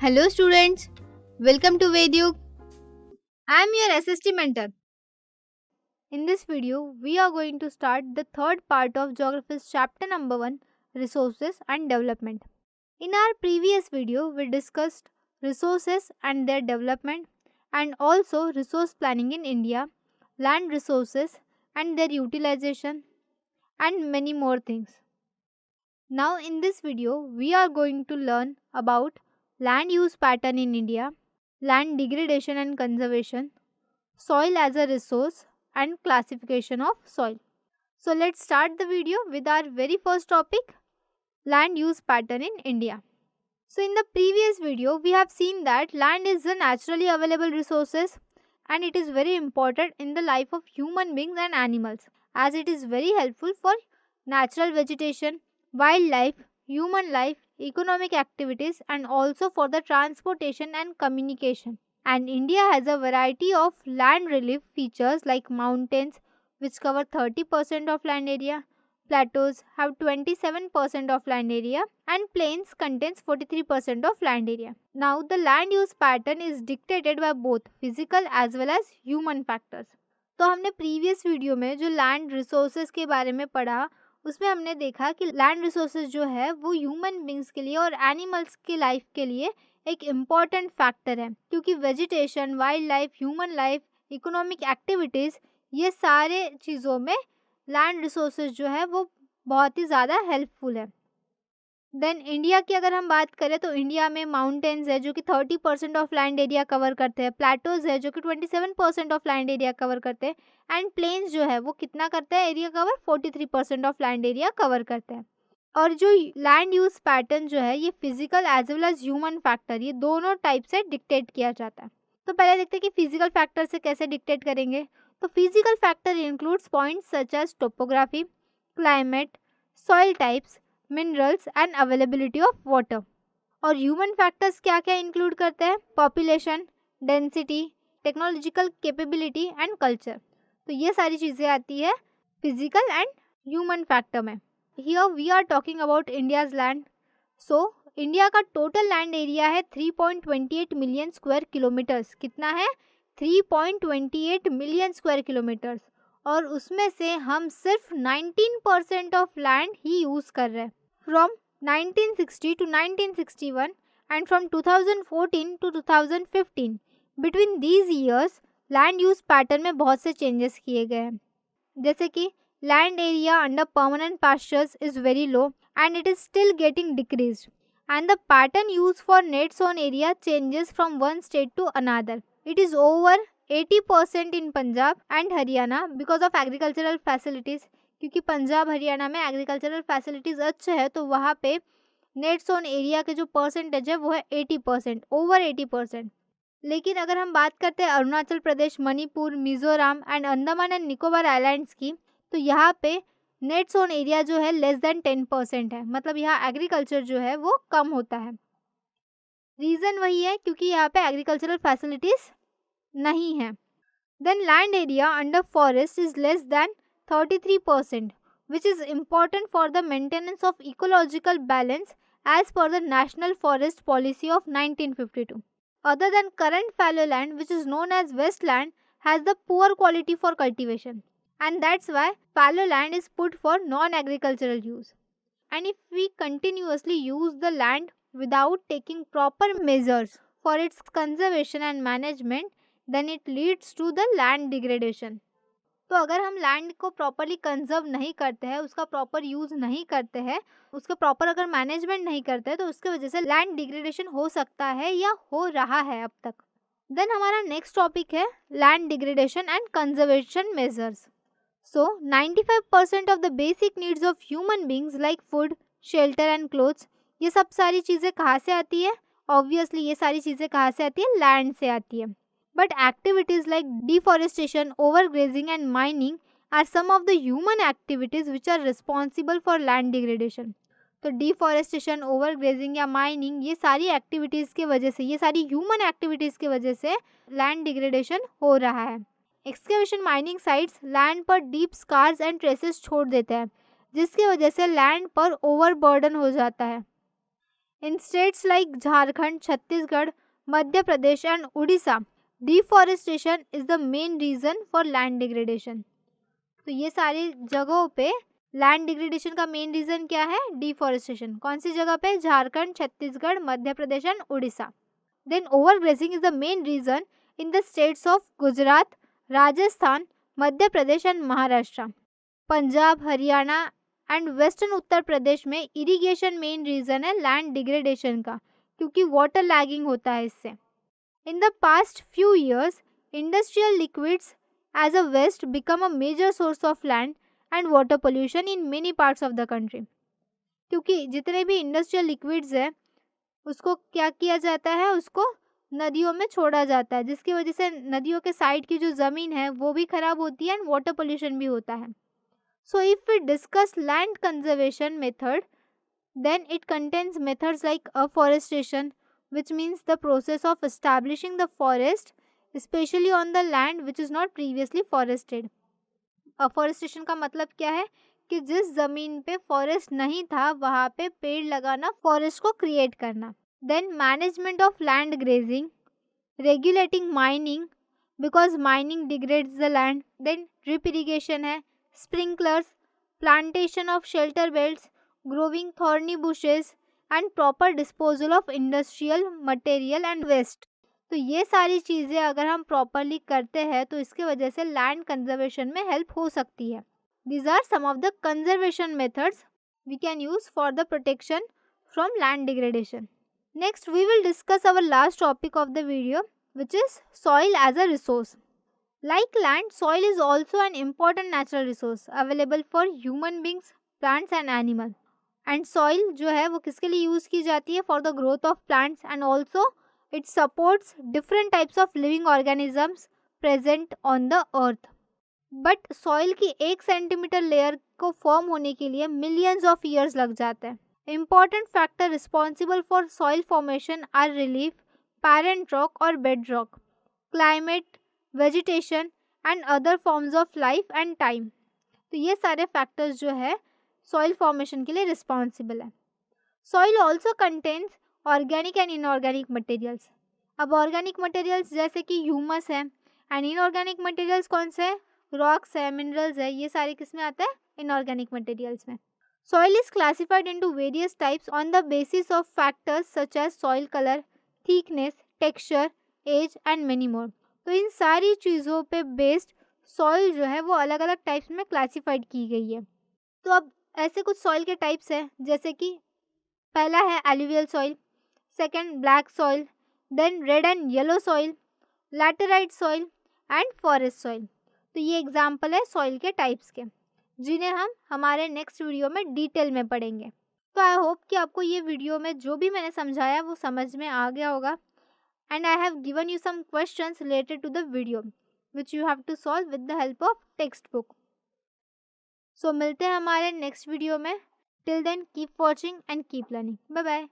Hello students, welcome to Vedyug. I am your SST mentor. In this video, we are going to start the third part of Geography's chapter number 1, Resources and Development. In our previous video, we discussed resources and their development and also resource planning in India, land resources and their utilization and many more things. Now in this video, we are going to learn about land use pattern in India, land degradation and conservation, soil as a resource, and classification of soil. So let's start the video with our very first topic, land use pattern in India. So in the previous video, we have seen that land is a naturally available resources and it is very important in the life of human beings and animals as it is very helpful for natural vegetation, wildlife, human life, economic activities, and also for the transportation and communication. And India has a variety of land relief features like mountains, which cover 30% of land area, plateaus have 27% of land area, and plains contains 43% of land area. Now, the land use pattern is dictated by both physical as well as human factors. तो हमने previous video में जो land resources के बारे में पढ़ा उसमें हमने देखा कि लैंड रिसोर्सेज जो है वो ह्यूमन बींग्स के लिए और एनिमल्स की लाइफ के लिए एक इम्पॉर्टेंट फैक्टर है क्योंकि vegetation, wild life, human life, economic activities ये सारे चीज़ों में लैंड रिसोर्सेज जो है वो बहुत ही ज़्यादा हेल्पफुल है। देन इंडिया की अगर हम बात करें तो इंडिया में माउंटेन्स है जो कि 30% ऑफ लैंड एरिया कवर करते हैं, प्लेटोज है जो कि 27% ऑफ लैंड एरिया कवर करते हैं, एंड प्लेन्स जो है वो कितना करते हैं area cover 43% of land area cover करते हैं। और जो लैंड यूज पैटर्न जो है ये physical as well as human factor ये दोनों टाइप से डिक्टेट किया जाता है। तो पहले देखते हैं कि फिजिकल फैक्टर से कैसे डिक्टेट करेंगे। तो physical factor includes points such as topography, climate, soil types, minerals and availability of water. और ह्यूमन फैक्टर्स क्या क्या इंक्लूड करते हैं? Population, density, technological capability and culture. तो ये सारी चीज़ें आती है फिजिकल एंड ह्यूमन फैक्टर में। Here we are talking about India's land. So India का टोटल लैंड एरिया है 3.28 मिलियन स्क्वायर किलोमीटर्स। कितना है? 3.28 मिलियन स्क्वायर किलोमीटर्स। और उसमें से हम सिर्फ 19% ऑफ लैंड ही यूज़ कर रहे हैं। From 1960 to 1961 and from 2014 to 2015 between these years land use pattern में बहुत से चेंजेस किए गए हैं। जैसे कि land area under permanent pastures is very low and it is still getting decreased and the pattern use for net sown area changes from one state to another. It is over 80% in Punjab and Haryana because of agricultural facilities. क्योंकि पंजाब हरियाणा में agricultural facilities अच्छे है तो वहाँ पे net sown area के जो percentage है वो है 80%, ओवर 80%। लेकिन अगर हम बात करते हैं Arunachal Pradesh, Manipur, Mizoram and Andaman and Nicobar islands की, तो यहाँ पे नेट सोन एरिया जो है लेस देन 10% है। मतलब यहाँ एग्रीकल्चर जो है वो कम होता है। रीज़न वही है क्योंकि यहाँ पे एग्रीकल्चरल फैसिलिटीज़ नहीं है। Then land area under forest is less than 33% which is important for the maintenance of ecological balance as per the national forest policy of 1952। Other than current fallow land, which is known as wasteland, has the poor quality for cultivation, and that's why fallow land is put for non-agricultural use. And if we continuously use the land without taking proper measures for its conservation and management, then it leads to the land degradation. तो अगर हम land को properly conserve नहीं करते हैं, उसका proper use नहीं करते हैं, उसका प्रॉपर अगर मैनेजमेंट नहीं करते हैं तो उसके वजह से लैंड डिग्रेडेशन हो सकता है या हो रहा है अब तक। देन हमारा नेक्स्ट टॉपिक है land degradation and conservation measures. So 95% of the basic needs of human beings like food, shelter and clothes, ये सब सारी चीज़ें कहाँ से आती है? ऑब्वियसली ये सारी चीज़ें कहाँ से आती है? लैंड से आती है। But activities like deforestation, overgrazing and mining are some of the human activities which are responsible for land degradation. तो डिफॉरेस्टेशन, ओवरग्रेजिंग या माइनिंग ये सारी एक्टिविटीज़ के वजह से, ये सारी ह्यूमन एक्टिविटीज़ की वजह से लैंड डिग्रेडेशन हो रहा है। एक्सकेवेशन माइनिंग साइट्स लैंड पर डीप स्कार्स एंड ट्रेसेस छोड़ देते हैं जिसकी वजह से लैंड पर ओवरबर्डन हो जाता है। In states like Jharkhand, Chhattisgarh, Madhya Pradesh and Odisha, deforestation is the main reason for land degradation. तो ये सारी जगहों पे लैंड डिग्रेडेशन का मेन रीजन क्या है? डिफॉरेस्टेशन. कौन सी जगह पे? Jharkhand, Chhattisgarh, Madhya Pradesh and Orissa. Then overgrazing is the main reason in the states of Gujarat, Rajasthan, Madhya Pradesh and Maharashtra. Punjab, Haryana and western Uttar Pradesh में इरिगेशन मेन रीजन है लैंड डिग्रेडेशन का, क्योंकि वाटर लैगिंग होता है इससे. In the past few years industrial liquids as a waste become a major source of land and water pollution in many parts of the country. क्योंकि जितने भी industrial liquids है उसको क्या किया जाता है? उसको नदियों में छोड़ा जाता है, जिसकी वजह से नदियों के साइड की जो ज़मीन है वो भी खराब होती है एंड वाटर पोल्यूशन भी होता है. So if we discuss land conservation method, then it contains methods like afforestation, which means the process of establishing the forest, especially on the land which is not previously forested. Afforestation का मतलब क्या है? कि जिस ज़मीन पे forest नहीं था वहाँ पे पेड़ लगाना, फॉरेस्ट को क्रिएट करना. Then management of land grazing, regulating mining because mining degrades the land. Then drip irrigation है, sprinklers, plantation of shelter belts, growing thorny bushes and proper disposal of industrial material and waste. तो ये सारी चीज़ें अगर हम properly करते हैं तो इसके वजह से लैंड कंजर्वेशन में हेल्प हो सकती है. These are some of the conservation methods we can use for the protection from land degradation. Next, we will discuss our last topic of the video, which is soil as a resource. Like land, soil is also an important natural resource available for human beings, plants and animals. And soil जो है वो किसके लिए use की जाती है? For the growth of plants and also it supports different types of living organisms present on the earth. But soil की 1 centimetre layer को फॉर्म होने के लिए millions of years लग जाते हैं. Important factor responsible for soil formation are relief, parent rock or bedrock, climate, vegetation and other forms of life and time. तो ये सारे फैक्टर्स जो है सॉइल फॉर्मेशन के लिए रिस्पॉन्सिबल है. Soil also contains organic and inorganic materials. अब organic materials जैसे कि ह्यूमस है एंड इनऑर्गेनिक मटेरियल्स कौन से है? रॉक्स है, मिनरल्स है. ये सारे किस में आता है? इनऑर्गेनिक मटेरियल्स में. Soil is classified into various types on the basis of factors such as soil colour, thickness, texture, age and many more. तो इन सारी चीज़ों पे बेस्ड सॉइल जो है वो अलग अलग टाइप्स में क्लासिफाइड की गई है. तो अब ऐसे कुछ सॉइल के टाइप्स हैं, जैसे कि पहला है alluvial soil, second black soil, then red and yellow soil, laterite soil and forest soil. तो ये एग्जाम्पल है सॉइल के टाइप्स के, जिन्हें हम हमारे नेक्स्ट वीडियो में डिटेल में पढ़ेंगे. तो आई होप कि आपको ये वीडियो में जो भी मैंने समझाया वो समझ में आ गया होगा. And I have given you some questions related to the video which you have to solve with the help of textbook. So मिलते हैं हमारे next video में. Till then keep watching and keep learning. Bye bye.